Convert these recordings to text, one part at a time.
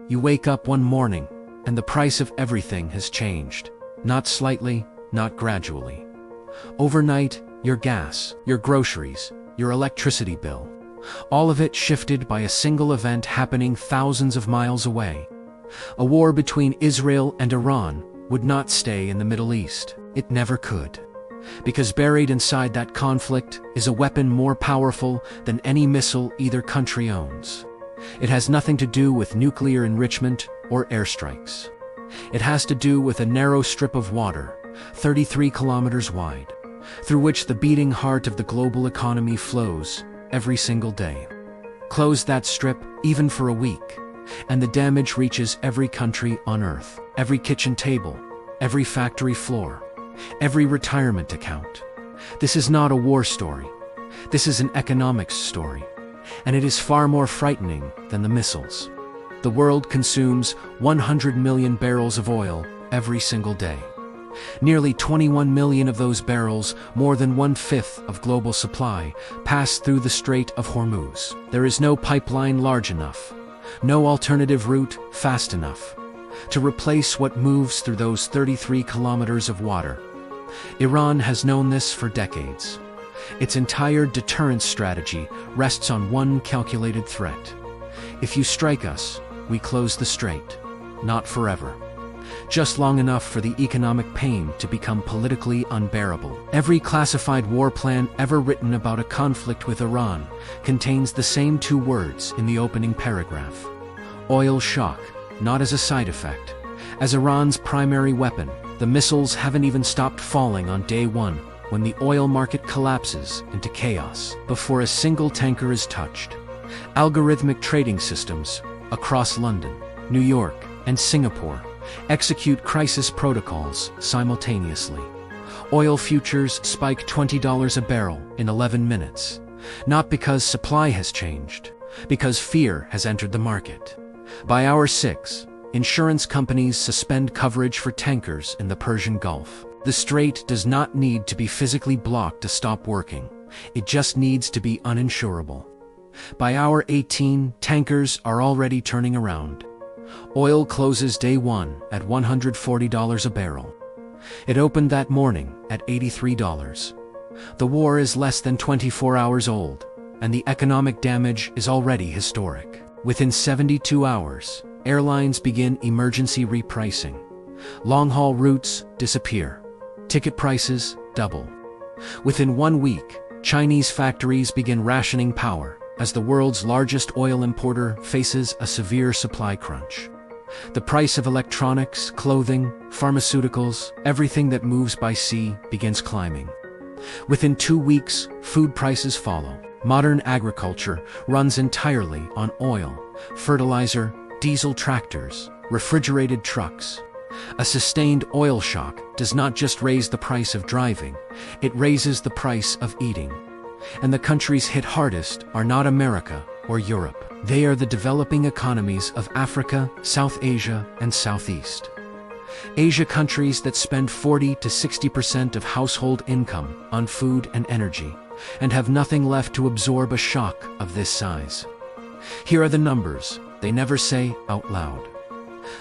You wake up one morning, and the price of everything has changed. Not slightly, not gradually. Overnight, your gas, your groceries, your electricity bill, all of it shifted by a single event happening thousands of miles away. A war between Israel and Iran would not stay in the Middle East. It never could. Because buried inside that conflict is a weapon more powerful than any missile either country owns. It has nothing to do with nuclear enrichment or airstrikes. It has to do with a narrow strip of water, 33 kilometers wide, through which the beating heart of the global economy flows every single day. Close that strip, even for a week, and the damage reaches every country on Earth, every kitchen table, every factory floor, every retirement account. This is not a war story. This is an economics story, and it is far more frightening than the missiles. The world consumes 100 million barrels of oil every single day. Nearly 21 million of those barrels, more than 1/5 of global supply, pass through the Strait of Hormuz. There is no pipeline large enough, no alternative route fast enough, to replace what moves through those 33 kilometers of water. Iran has known this for decades. Its entire deterrence strategy rests on one calculated threat. If you strike us, we close the strait. Not forever. Just long enough for the economic pain to become politically unbearable. Every classified war plan ever written about a conflict with Iran contains the same two words in the opening paragraph. Oil shock, not as a side effect. As Iran's primary weapon, the missiles haven't even stopped falling on day one when the oil market collapses into chaos before a single tanker is touched. Algorithmic trading systems across London, New York, and Singapore execute crisis protocols simultaneously. Oil futures spike $20 a barrel in 11 minutes, not because supply has changed, because fear has entered the market. By hour 6, insurance companies suspend coverage for tankers in the Persian Gulf. The strait does not need to be physically blocked to stop working. It just needs to be uninsurable. By hour 18, tankers are already turning around. Oil closes day 1 at $140 a barrel. It opened that morning at $83. The war is less than 24 hours old, and the economic damage is already historic. Within 72 hours, airlines begin emergency repricing. Long-haul routes disappear. Ticket prices double. Within 1 week, Chinese factories begin rationing power as the world's largest oil importer faces a severe supply crunch. The price of electronics, clothing, pharmaceuticals, everything that moves by sea begins climbing. Within 2 weeks, food prices follow. Modern agriculture runs entirely on oil, fertilizer, diesel tractors, refrigerated trucks. A sustained oil shock does not just raise the price of driving, it raises the price of eating. And the countries hit hardest are not America or Europe. They are the developing economies of Africa, South Asia, and Southeast Asia, countries that spend 40 to 60% of household income on food and energy, and have nothing left to absorb a shock of this size. Here are the numbers they never say out loud.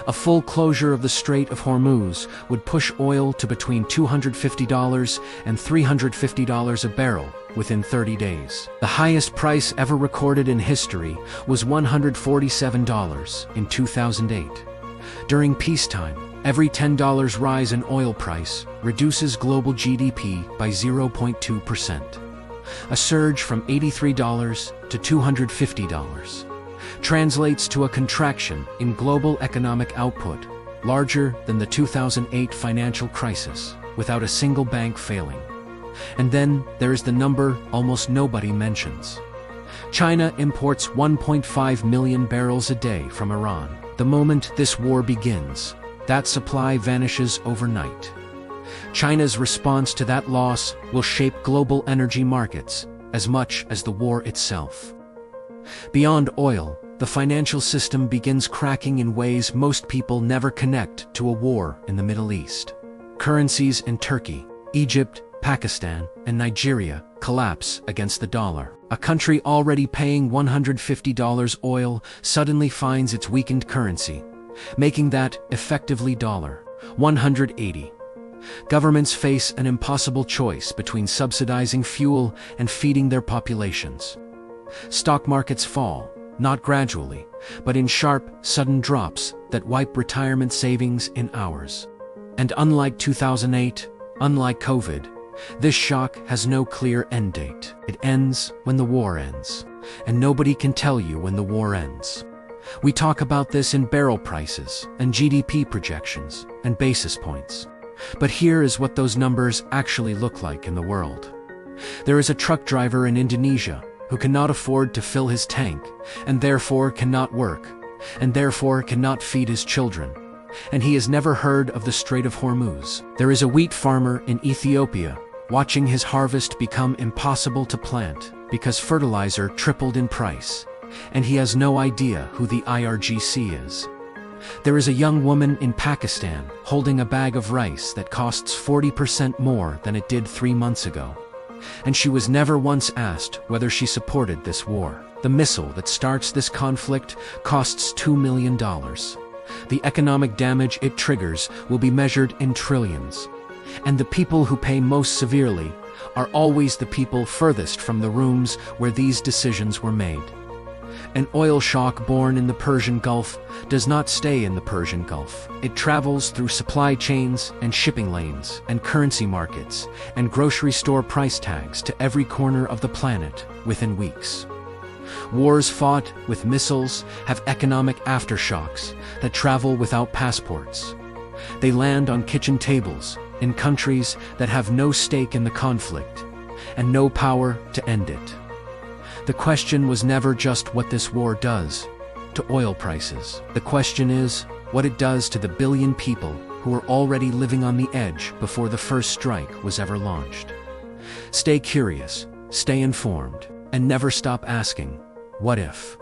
A full closure of the Strait of Hormuz would push oil to between $250 and $350 a barrel within 30 days. The highest price ever recorded in history was $147 in 2008. During peacetime, every $10 rise in oil price reduces global GDP by 0.2%. A surge from $83 to $250 translates to a contraction in global economic output larger than the 2008 financial crisis, without a single bank failing. And then there is the number almost nobody mentions. China imports 1.5 million barrels a day from Iran. The moment this war begins, that supply vanishes overnight. China's response to that loss will shape global energy markets as much as the war itself. Beyond oil, the financial system begins cracking in ways most people never connect to a war in the Middle East. Currencies in Turkey, Egypt, Pakistan, and Nigeria collapse against the dollar. A country already paying $150 oil suddenly finds its weakened currency, making that effectively $180. Governments face an impossible choice between subsidizing fuel and feeding their populations. Stock markets fall, not gradually, but in sharp, sudden drops that wipe retirement savings in hours. And unlike 2008, unlike COVID, this shock has no clear end date. It ends when the war ends, and nobody can tell you when the war ends. We talk about this in barrel prices and GDP projections and basis points. But here is what those numbers actually look like in the world. There is a truck driver in Indonesia who cannot afford to fill his tank, and therefore cannot work, and therefore cannot feed his children. And he has never heard of the Strait of Hormuz. There is a wheat farmer in Ethiopia watching his harvest become impossible to plant because fertilizer tripled in price, and he has no idea who the IRGC is. There is a young woman in Pakistan holding a bag of rice that costs 40% more than it did 3 months ago. And she was never once asked whether she supported this war. The missile that starts this conflict costs $2 million. The economic damage it triggers will be measured in trillions. And the people who pay most severely are always the people furthest from the rooms where these decisions were made. An oil shock born in the Persian Gulf does not stay in the Persian Gulf. It travels through supply chains and shipping lanes and currency markets and grocery store price tags to every corner of the planet within weeks. Wars fought with missiles have economic aftershocks that travel without passports. They land on kitchen tables in countries that have no stake in the conflict and no power to end it. The question was never just what this war does to oil prices. The question is what it does to the billion people who were already living on the edge before the first strike was ever launched. Stay curious, stay informed, and never stop asking, what if?